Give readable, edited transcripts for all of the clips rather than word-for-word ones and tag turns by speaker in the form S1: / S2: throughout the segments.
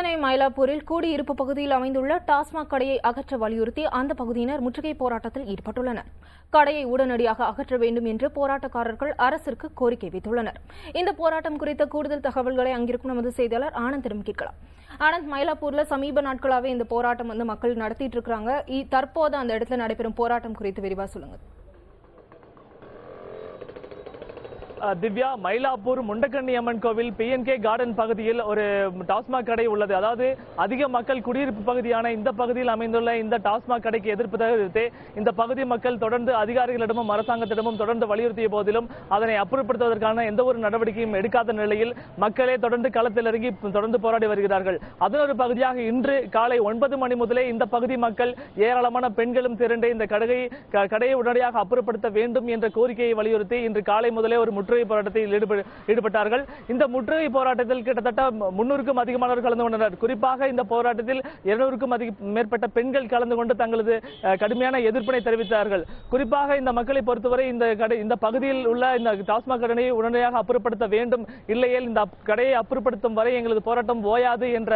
S1: சென்னை மயிலாப்பூரில் குடியிருப்பு பகுதியில் அமைந்துள்ள டாஸ்மாக் கடையை அகற்ற வலியுறுத்தி அந்த பகுதியினர் முற்றுகை போராட்டத்தில் ஈடுபட்டுள்ளனர். கடையை உடனடியாக அகற்ற வேண்டும் என்று போராட்டக்காரர்கள் அரசிற்கு கோரிக்கை வைத்துள்ளனர். இந்த போராட்டம் குறித்த கூடுதல் தகவல்களை அங்கிருக்கும் நமது செய்தியாளர் ஆனந்திடம் கேட்கலாம். ஆனந்த், மயிலாப்பூர்ல சமீப நாட்களாவே இந்த போராட்டம் மக்கள் நடத்திட்டு இருக்காங்க. தற்போது அந்த இடத்துல நடைபெறும் போராட்டம் குறித்து விரிவா சொல்லுங்க.
S2: திவ்யா, மயிலாப்பூர் முண்டக்கண்ணி அம்மன் கோவில் PNK கார்டன் பகுதியில் ஒரு டாஸ்மாக் கடை உள்ளது. அதாவது அதிக மக்கள் குடியிருப்பு பகுதியான இந்த பகுதியில் அமைந்துள்ள இந்த டாஸ்மாக் கடைக்கு எதிர்ப்பு தெரிவித்து இந்த பகுதி மக்கள் தொடர்ந்து அதிகாரிகளிடமும் அரசாங்கத்திடமும் தொடர்ந்து வலியுறுத்திய போதிலும் அதனை அப்புறப்படுத்துவதற்கான எந்த ஒரு நடவடிக்கையும் எடுக்காத நிலையில் மக்களே தொடர்ந்து களத்தில் இறங்கி தொடர்ந்து போராடி வருகிறார்கள். அதன் ஒரு பகுதியாக இன்று காலை 9 மணி முதலே இந்த பகுதி மக்கள் ஏராளமான பெண்களும் திரண்டு இந்த கடையை உடனடியாக அப்புறப்படுத்த வேண்டும் என்ற கோரிக்கையை வலியுறுத்தி இன்று காலை முதலே ஒரு முற்றுகை போராட்டத்தில் ஈடுபட்டார்கள். இந்த முற்றுகை போராட்டத்தில் கிட்டத்தட்ட 300க்கும் அதிகமானவர்கள் கலந்து கொண்டனர். குறிப்பாக இந்த போராட்டத்தில் 200க்கும் மேற்பட்ட பெண்கள் கலந்து கொண்டு தங்களது கடுமையான எதிர்ப்பினை தெரிவித்தார்கள். குறிப்பாக இந்த மக்களை பொறுத்தவரை இந்த பகுதியில் உள்ள இந்த டாஸ்மாக் கடையை உடனடியாக அப்புறப்படுத்த வேண்டும், இல்லையேல் இந்த கடையை அப்புறப்படுத்தும் வரை எங்களது போராட்டம் ஓயாது என்ற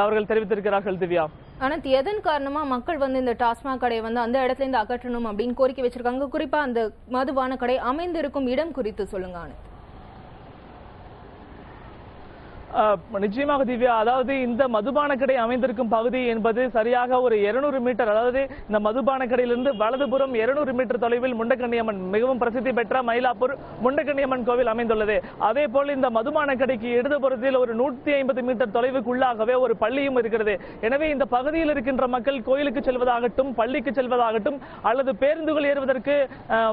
S2: அவர்கள் தெரிவித்திருக்கிறார்கள். திவ்யா,
S1: ஆனந்த், எதன் காரணமா மக்கள் இந்த டாஸ்மாக் கடையை அந்த இடத்துல இருந்து அகற்றணும் அப்படின்னு கோரிக்கை வச்சிருக்காங்க? குறிப்பா அந்த மதுபான கடை அமைந்திருக்கும் இடம் குறித்து சொல்லுங்க ஆனந்த்.
S2: நிச்சயமாக திவ்யா, அதாவது இந்த மதுபான கடை அமைந்திருக்கும் பகுதி என்பது சரியாக ஒரு 200 மீட்டர், அதாவது இந்த மதுபான கடையிலிருந்து வலதுபுறம் 200 மீட்டர் தொலைவில் முண்டக்கண்ணியம்மன், மிகவும் பிரசித்தி பெற்ற மயிலாப்பூர் முண்டக்கண்ணியம்மன் கோவில் அமைந்துள்ளது. அதே போல் இந்த மதுபான கடைக்கு இடதுபுறத்தில் ஒரு 150 மீட்டர் தொலைவுக்குள்ளாகவே ஒரு பள்ளியும் இருக்கிறது. எனவே இந்த பகுதியில் இருக்கின்ற மக்கள் கோயிலுக்கு செல்வதாகட்டும், பள்ளிக்கு செல்வதாகட்டும், அல்லது பேருந்துகள் ஏறுவதற்கு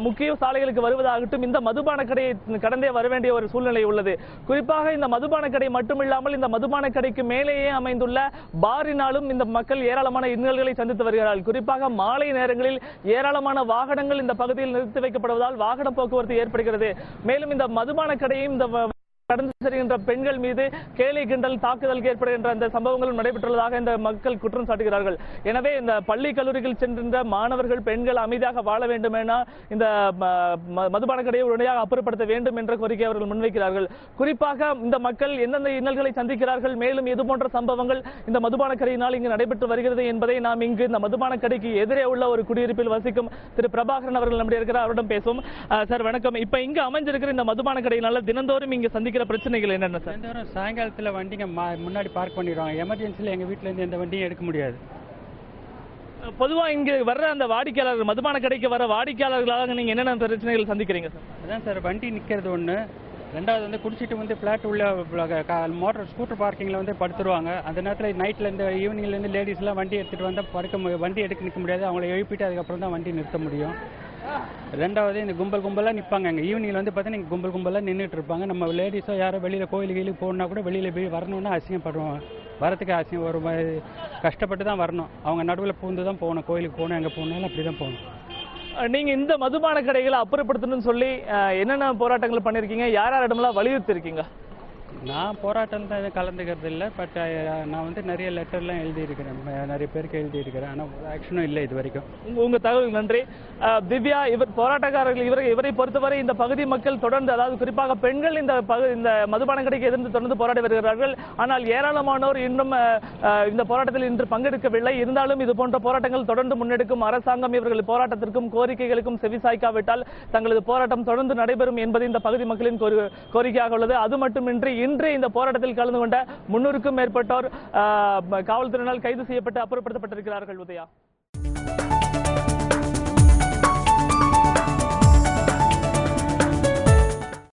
S2: முக்கிய சாலைகளுக்கு வருவதாகட்டும் இந்த மதுபான கடையை கடந்தே வர வேண்டிய ஒரு சூழ்நிலை உள்ளது. குறிப்பாக இந்த மதுபான கடை மட்டுமில்லாமல் இந்த மதுபான கடைக்கு மேலேயே அமைந்துள்ள பாரினாலும் இந்த மக்கள் ஏராளமான இன்னல்களை சந்தித்து வருகிறார்கள். குறிப்பாக மாலை நேரங்களில் ஏராளமான வாகனங்கள் இந்த பகுதியில் நிறுத்தி வைக்கப்படுவதால் வாகன போக்குவரத்து ஏற்படுகிறது. மேலும் இந்த மதுபான கடையும் இந்த கடந்து செல்கின்ற பெண்கள் மீது கேலி கிண்டல் தாக்குதல் ஏற்படுகின்ற அந்த சம்பவங்களும் நடைபெற்றுள்ளதாக இந்த மக்கள் குற்றம் சாட்டுகிறார்கள். எனவே இந்த பள்ளி கல்லூரிகள் சென்ற மாணவர்கள் பெண்கள் அமைதியாக வாழ வேண்டுமென இந்த மதுபான கடையை உடனடியாக அப்புறப்படுத்த வேண்டும் என்ற கோரிக்கை அவர்கள் முன்வைக்கிறார்கள். குறிப்பாக இந்த மக்கள் எந்தெந்த இன்னல்களை சந்திக்கிறார்கள், மேலும் இது போன்ற சம்பவங்கள் இந்த மதுபான கடையினால் இங்கு நடைபெற்று வருகிறது என்பதை நாம் இங்கு இந்த மதுபான கடைக்கு எதிரே உள்ள ஒரு குடியிருப்பில் வசிக்கும் திரு பிரபாகரன் அவர்கள் நம்முடைய இருக்கிறார். அவரிடம் பேசுவோம். சார் வணக்கம். இப்ப இங்கு அமைஞ்சிருக்கிற இந்த மதுபான கடையினால தினந்தோறும் இங்கு சந்திக்கிற பிரச்சனைகள் என்னென்ன சார்?
S3: சாயங்காலத்துல வண்டிங்க முன்னாடி பார்க் பண்ணிடுவாங்க. எமர்ஜென்சில எங்க வீட்டுல இருந்து எந்த வண்டியும் எடுக்க முடியாது.
S2: பொதுவா இங்க வர்ற அந்த வாடிக்கையாளர்கள், மதுபான கடைக்கு வர வாடிக்கையாளர்களாக நீங்க என்னென்ன பிரச்சனைகள் சந்திக்கிறீங்க சார்?
S3: அதான் சார், வண்டி நிக்கிறது ஒண்ணு, ரெண்டாவது குடிச்சிட்டு பிளாட் உள்ள மோட்டர் ஸ்கூட்டர் பார்க்கிங்ல படுத்துருவாங்க. அந்த நேரத்தில் நைட்ல இருந்து ஈவினிங்ல இருந்து லேடிஸ் எல்லாம் வண்டி எடுத்துட்டு வந்தா வண்டி எடுக்க நிற்க முடியாது. அவங்களை எழுப்பிட்டு அதுக்கப்புறம் தான் வண்டி நிறுத்த முடியும். ரெண்டாவது இந்த கும்பலா நிற்பாங்க. அங்கே ஈவினிங்ல பார்த்தீங்கன்னா கும்பலா நின்றுட்டு இருப்பாங்க. நம்ம லேடிஸோ யாரோ வெளியில கோயிலுக்கு போனா கூட வெளியில போய் வரணும்னா அசிங்கப்படுவோம். வரத்துக்கு அசிங்கம், ஒரு கஷ்டப்பட்டு தான் வரணும். அவங்க நடுவில் பூந்து தான் போகணும். கோயிலுக்கு போகணும், எங்கே போகணும்னாலும் அப்படி தான் போகணும்.
S2: நீங்க இந்த மதுபான கடைகளை அப்புறப்படுத்தணும்னு சொல்லி என்னென்ன போராட்டங்கள் பண்ணிருக்கீங்க, யாரிடமெல்லாம் வலியுறுத்தி இருக்கீங்க?
S3: நான் போராட்டம் தான் கலந்துக்கிறது இல்லை. பட் நான் நிறைய லெட்டர்லாம் எழுதியிருக்கிறேன், நிறைய பேருக்கு எழுதியிருக்கிறேன். ஆனால் ஆக்ஷனும் இல்லை இது வரைக்கும்.
S2: உங்க தகவல் நன்றி. திவ்யா, போராட்டக்காரர்கள் இவரை பொறுத்தவரை இந்த பகுதி மக்கள் தொடர்ந்து, அதாவது குறிப்பாக பெண்கள் இந்த மதுபான கடைக்கு எதிர்த்து தொடர்ந்து போராடி வருகிறார்கள். ஆனால் ஏராளமானோர் இன்னும் இந்த போராட்டத்தில் இன்று பங்கெடுக்கவில்லை. இருந்தாலும் இது போன்ற போராட்டங்கள் தொடர்ந்து முன்னெடுக்கும் அரசாங்கம் இவர்கள் போராட்டத்திற்கும் கோரிக்கைகளுக்கும் செவிசாய்க்காவிட்டால் தங்களது போராட்டம் தொடர்ந்து நடைபெறும் என்பது இந்த பகுதி மக்களின் கோரிக்கையாக உள்ளது. அது மட்டுமின்றி இன்று இந்த போராட்டத்தில் கலந்து கொண்ட 300க்கும் மேற்பட்டோர் காவல்துறையினால் கைது செய்யப்பட்டு அப்புறப்படுத்தப்பட்டிருக்கிறார்கள். உதயா.